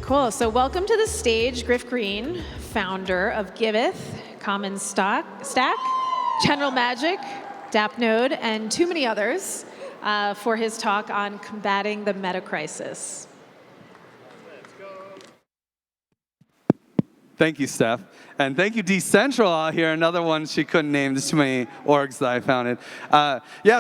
Cool. So welcome to the stage, Griff Green, founder of Giveth, Common Stack, General Magic, DAppNode, and too many others for his talk on combating the Metacrisis. Thank you, Steph. And thank you, Decentral out here, another one she couldn't name. There's too many orgs that I founded.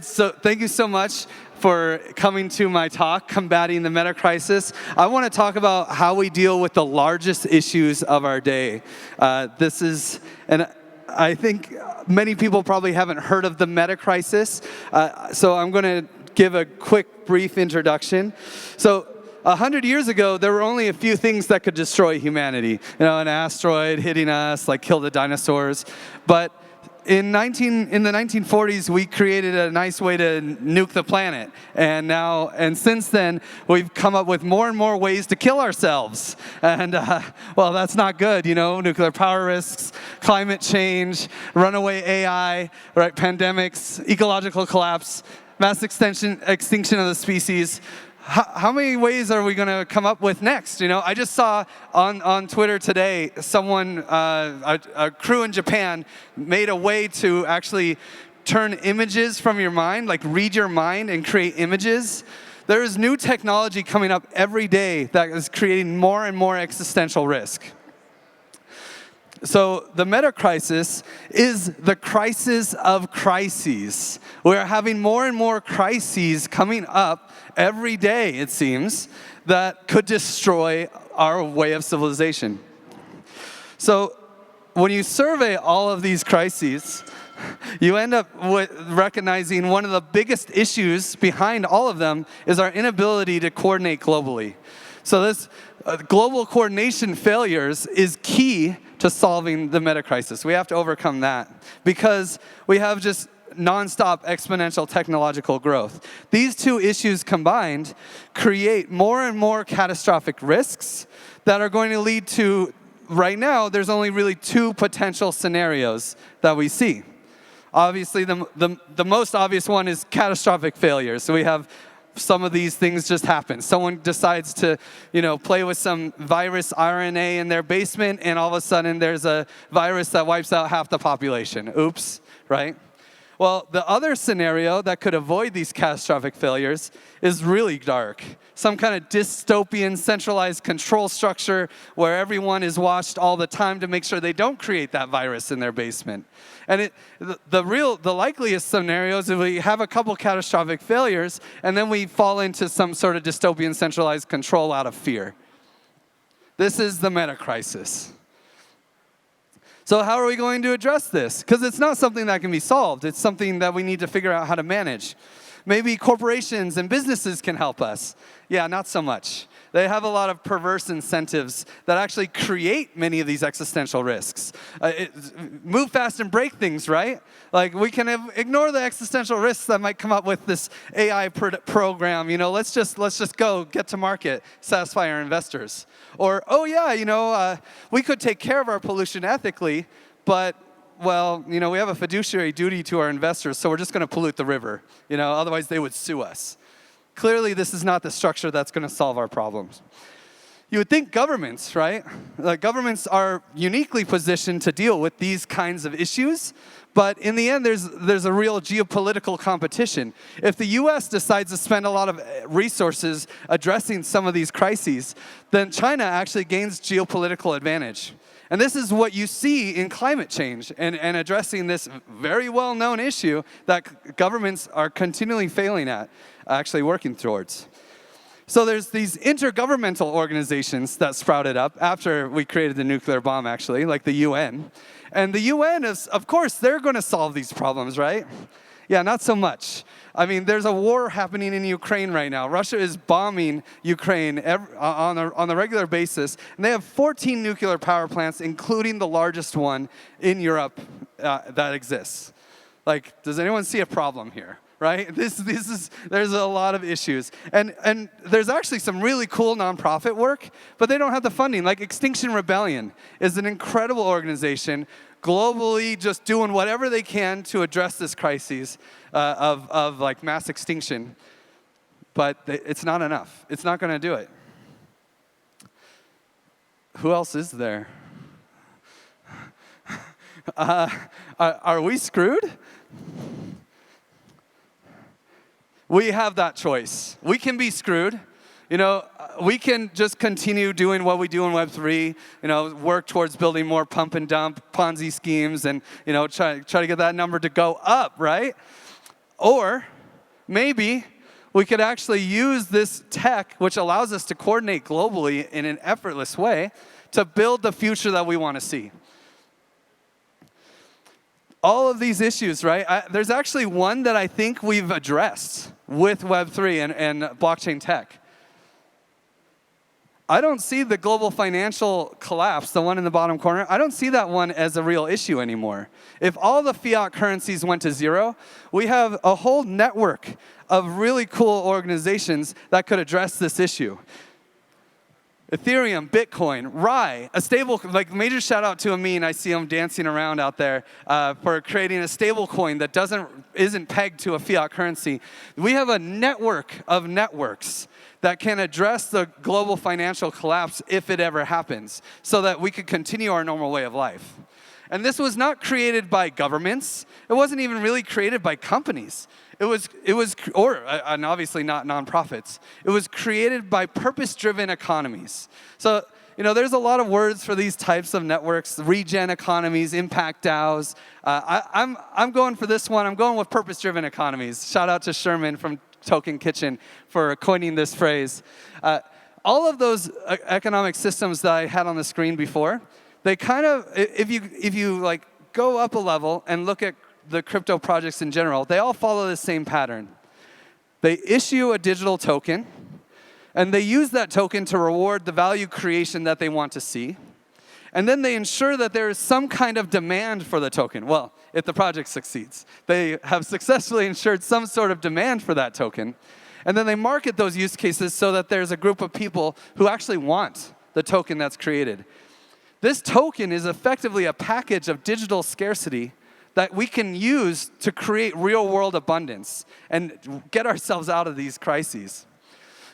So thank you so much for coming to my talk, Combating the Metacrisis. I want to talk about how we deal with the largest issues of our day. And I think many people probably haven't heard of the Metacrisis, so I'm going to give a quick, brief introduction. So 100 years ago, there were only a few things that could destroy humanity. An asteroid hitting us, kill the dinosaurs. But in the 1940s, we created a nice way to nuke the planet. And since then, we've come up with more and more ways to kill ourselves. And, well, that's not good, nuclear power risks, climate change, runaway AI, right? Pandemics, ecological collapse, mass extinction of the species. How many ways are we going to come up with next? I just saw on Twitter today, someone, a crew in Japan, made a way to actually turn images from your mind, read your mind and create images. There is new technology coming up every day that is creating more and more existential risk. So the Metacrisis is the crisis of crises. We're having more and more crises coming up every day, it seems, that could destroy our way of civilization. So when you survey all of these crises, you end up recognizing one of the biggest issues behind all of them is our inability to coordinate globally. So this global coordination failures is key to solving the Metacrisis. We have to overcome that because we have just nonstop exponential technological growth. These two issues combined create more and more catastrophic risks that are going to lead to, right now, there's only really two potential scenarios that we see. Obviously, the most obvious one is catastrophic failure. So we have some of these things just happen. Someone decides to, play with some virus RNA in their basement, and all of a sudden there's a virus that wipes out half the population. Oops, right? Well, the other scenario that could avoid these catastrophic failures is really dark. Some kind of dystopian centralized control structure where everyone is watched all the time to make sure they don't create that virus in their basement. And the likeliest scenario is if we have a couple catastrophic failures and then we fall into some sort of dystopian centralized control out of fear. This is the Metacrisis. So how are we going to address this? Because it's not something that can be solved. It's something that we need to figure out how to manage. Maybe corporations and businesses can help us. Yeah, not so much. They have a lot of perverse incentives that actually create many of these existential risks. Move fast and break things, right? We can ignore the existential risks that might come up with this AI program. Let's just go get to market, satisfy our investors. Or, we could take care of our pollution ethically, but we have a fiduciary duty to our investors, so we're just going to pollute the river. Otherwise they would sue us. Clearly, this is not the structure that's going to solve our problems. You would think governments, right? Governments are uniquely positioned to deal with these kinds of issues, but in the end, there's a real geopolitical competition. If the U.S. decides to spend a lot of resources addressing some of these crises, then China actually gains geopolitical advantage. And this is what you see in climate change and addressing this very well-known issue that governments are continually failing at actually working towards. So there's these intergovernmental organizations that sprouted up after we created the nuclear bomb, actually, like the UN. And the UN is, of course, they're going to solve these problems, right? Yeah, not so much. There's a war happening in Ukraine right now. Russia is bombing Ukraine on a regular basis. And they have 14 nuclear power plants, including the largest one in Europe that exists. Does anyone see a problem here? Right? There's a lot of issues. And there's actually some really cool nonprofit work, but they don't have the funding. Extinction Rebellion is an incredible organization globally just doing whatever they can to address this crisis of mass extinction. But it's not enough. It's not going to do it. who else is there? Are we screwed? We have that choice. We can be screwed. You know, we can just continue doing what we do in Web3, you know, work towards building more pump and dump Ponzi schemes and, you know, try to get that number to go up, right? Or maybe we could actually use this tech, which allows us to coordinate globally in an effortless way, to build the future that we want to see. All of these issues, right? There's actually one that I think we've addressed with Web3 and blockchain tech. I don't see the global financial collapse, the one in the bottom corner, I don't see that one as a real issue anymore. If all the fiat currencies went to zero, we have a whole network of really cool organizations that could address this issue. Ethereum, Bitcoin, Rye, a stable, like major shout out to Amin, I see him dancing around out there for creating a stable coin that isn't pegged to a fiat currency. We have a network of networks that can address the global financial collapse if it ever happens, so that we could continue our normal way of life. And this was not created by governments. It wasn't even really created by companies. And obviously not nonprofits. It was created by PurposeDriven Economies. So, you know, there's a lot of words for these types of networks: regen economies, impact DAOs. I'm going for this one. I'm going with PurposeDriven Economies. Shout out to Sherman from Token Kitchen for coining this phrase. All of those economic systems that I had on the screen before, they kind of, if you like go up a level and look at the crypto projects in general, they all follow the same pattern. They issue a digital token, and they use that token to reward the value creation that they want to see. And then they ensure that there is some kind of demand for the token. Well, if the project succeeds, they have successfully ensured some sort of demand for that token. And then they market those use cases so that there's a group of people who actually want the token that's created. This token is effectively a package of digital scarcity that we can use to create real-world abundance and get ourselves out of these crises.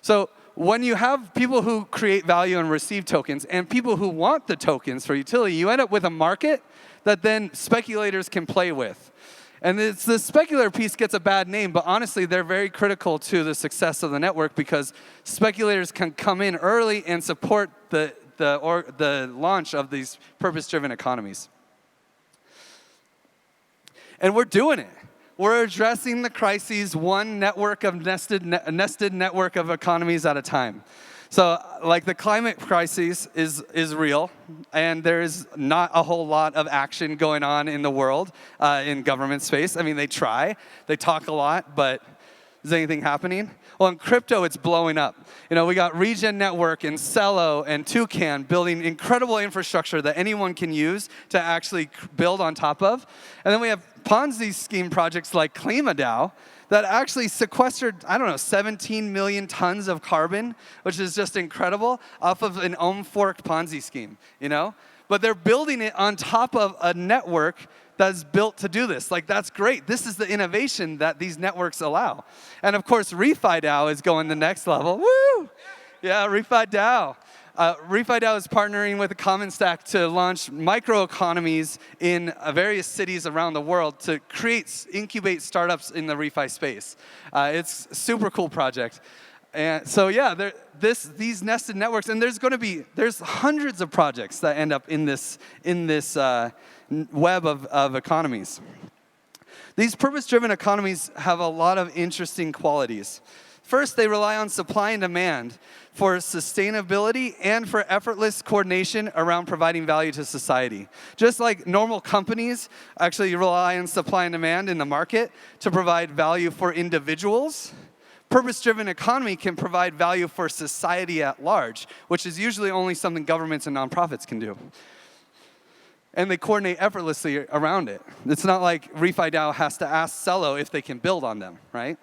So when you have people who create value and receive tokens and people who want the tokens for utility, you end up with a market that then speculators can play with. And the speculator piece gets a bad name, but honestly, they're very critical to the success of the network because speculators can come in early and support the launch of these purpose-driven economies. And we're doing it. We're addressing the crises one network of nested network of economies at a time. So, like the climate crisis is real, and there's not a whole lot of action going on in the world in government space. I mean, they try, they talk a lot, but is anything happening? Well, in crypto, it's blowing up. You know, we got Regen Network and Cello and Toucan building incredible infrastructure that anyone can use to actually build on top of. And then we have Ponzi scheme projects like KlimaDAO that actually sequestered, 17 million tons of carbon, which is just incredible, off of an forked Ponzi scheme, you know? But they're building it on top of a network that's built to do this. Like, that's great. This is the innovation that these networks allow. And of course, RefiDAO is going the next level. Woo! Yeah, RefiDAO. RefiDAO is partnering with a common stack to launch microeconomies in various cities around the world to incubate startups in the refi space. It's a super cool project. And so yeah, these nested networks, and there's hundreds of projects that end up in this web of economies. These purpose-driven economies have a lot of interesting qualities. First, they rely on supply and demand for sustainability and for effortless coordination around providing value to society. Just like normal companies actually rely on supply and demand in the market to provide value for individuals, purpose-driven economy can provide value for society at large, which is usually only something governments and nonprofits can do. And they coordinate effortlessly around it. It's not like RefiDAO has to ask Cello if they can build on them, right?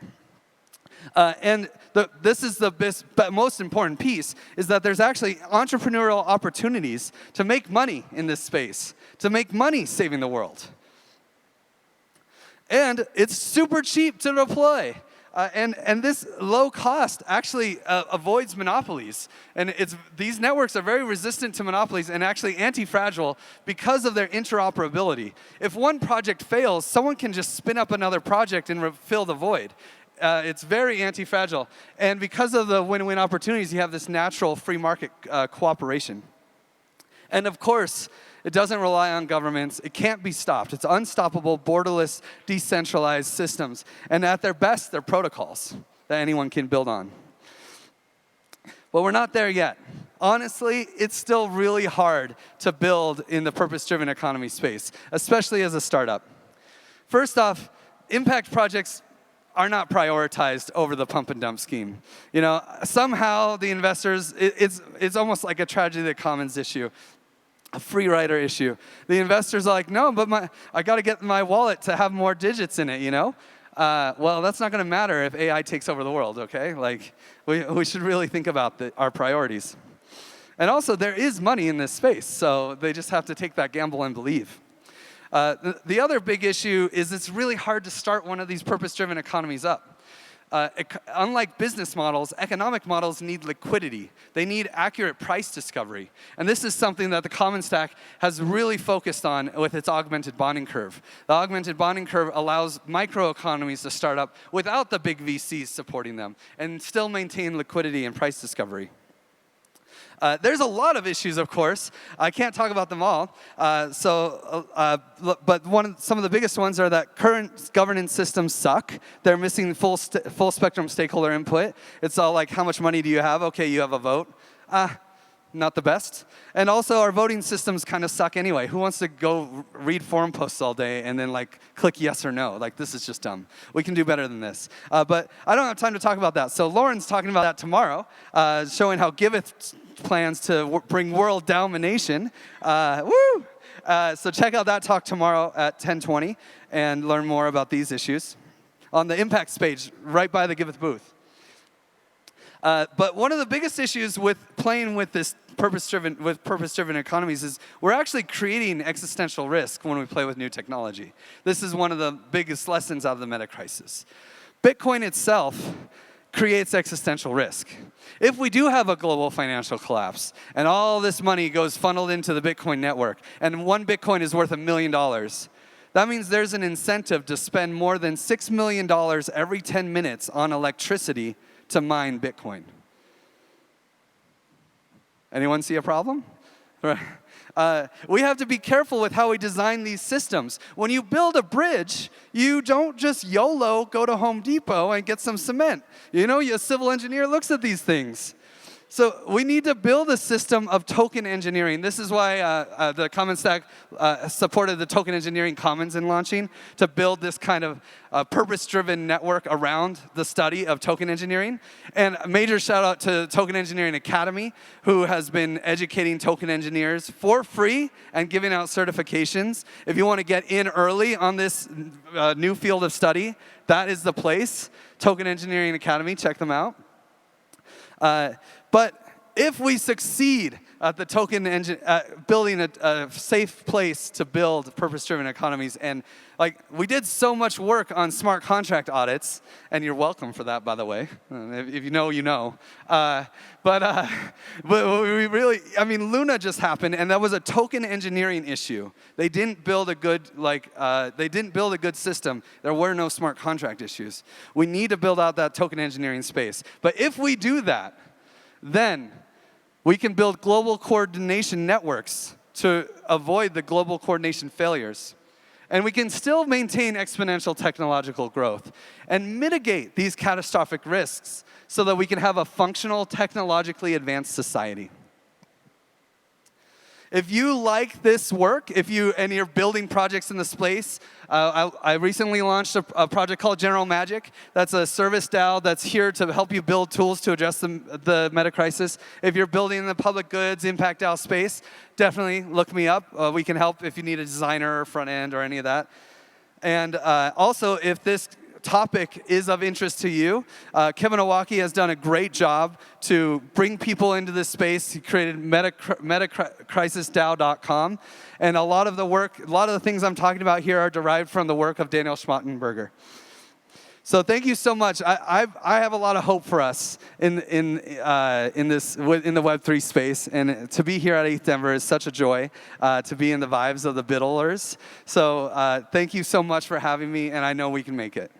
This is the most important piece, is that there's actually entrepreneurial opportunities to make money in this space, to make money saving the world. And it's super cheap to deploy. And this low cost actually avoids monopolies. And these networks are very resistant to monopolies and actually anti-fragile because of their interoperability. If one project fails, someone can just spin up another project and fill the void. It's very anti-fragile. And because of the win-win opportunities, you have this natural free market cooperation. And of course, it doesn't rely on governments. It can't be stopped. It's unstoppable, borderless, decentralized systems. And at their best, they're protocols that anyone can build on. But we're not there yet. Honestly, it's still really hard to build in the purpose-driven economy space, especially as a startup. First off, impact projects are not prioritized over the pump and dump scheme. You know, somehow the investors, it's almost like a tragedy of the commons issue. A free rider issue. The investors are like, no, but I got to get my wallet to have more digits in it, you know? Well, that's not going to matter if AI takes over the world, okay? Like, we should really think about our priorities. And also, there is money in this space, so they just have to take that gamble and believe. The other big issue is it's really hard to start one of these purpose-driven economies up. Unlike business models, economic models need liquidity. They need accurate price discovery. And this is something that the Common Stack has really focused on with its augmented bonding curve. The augmented bonding curve allows microeconomies to start up without the big VCs supporting them and still maintain liquidity and price discovery. There's a lot of issues, of course. I can't talk about them all. But some of the biggest ones are that current governance systems suck. They're missing full spectrum stakeholder input. It's all like, how much money do you have? Okay, you have a vote. Not the best. And also, our voting systems kind of suck anyway. Who wants to go read forum posts all day and then like click yes or no? Like, this is just dumb. We can do better than this. But I don't have time to talk about that. So Lauren's talking about that tomorrow, showing how Giveth plans to bring world domination. Woo! So check out that talk tomorrow at 10:20 and learn more about these issues on the impacts page right by the Giveth booth. But one of the biggest issues with playing with this purpose-driven economies is we're actually creating existential risk when we play with new technology. This is one of the biggest lessons out of the Metacrisis. Bitcoin itself creates existential risk. If we do have a global financial collapse and all this money goes funneled into the Bitcoin network and one Bitcoin is worth $1 million, that means there's an incentive to spend more than $6 million every 10 minutes on electricity to mine Bitcoin. Anyone see a problem? We have to be careful with how we design these systems. When you build a bridge, you don't just YOLO go to Home Depot and get some cement. You know, a civil engineer looks at these things. So we need to build a system of token engineering. This is why the Common Stack supported the Token Engineering Commons in launching, to build this kind of purpose-driven network around the study of token engineering. And a major shout out to Token Engineering Academy, who has been educating token engineers for free and giving out certifications. If you want to get in early on this new field of study, that is the place. Token Engineering Academy, check them out. But if we succeed at the token engine, building a safe place to build purpose-driven economies, and like we did so much work on smart contract audits, and you're welcome for that, by the way. If you know, you know. But we really, I mean, Luna just happened, and that was a token engineering issue. They didn't build a good system. There were no smart contract issues. We need to build out that token engineering space. But if we do that, then we can build global coordination networks to avoid the global coordination failures. And we can still maintain exponential technological growth and mitigate these catastrophic risks so that we can have a functional, technologically advanced society. If you like this work, and you're building projects in the space, I recently launched a project called General Magic. That's a service DAO that's here to help you build tools to address the Metacrisis. If you're building in the public goods impact DAO space, definitely look me up. We can help if you need a designer or front end or any of that. And also, if this topic is of interest to you, Kevin Owaki has done a great job to bring people into this space. He created MetaCrisisDAO.com, and a lot of the things I'm talking about here are derived from the work of Daniel Schmattenberger. So thank you so much. I have a lot of hope for us in the Web3 space, and to be here at ETH Denver is such a joy. To be in the vibes of the Biddlers. So thank you so much for having me, and I know we can make it.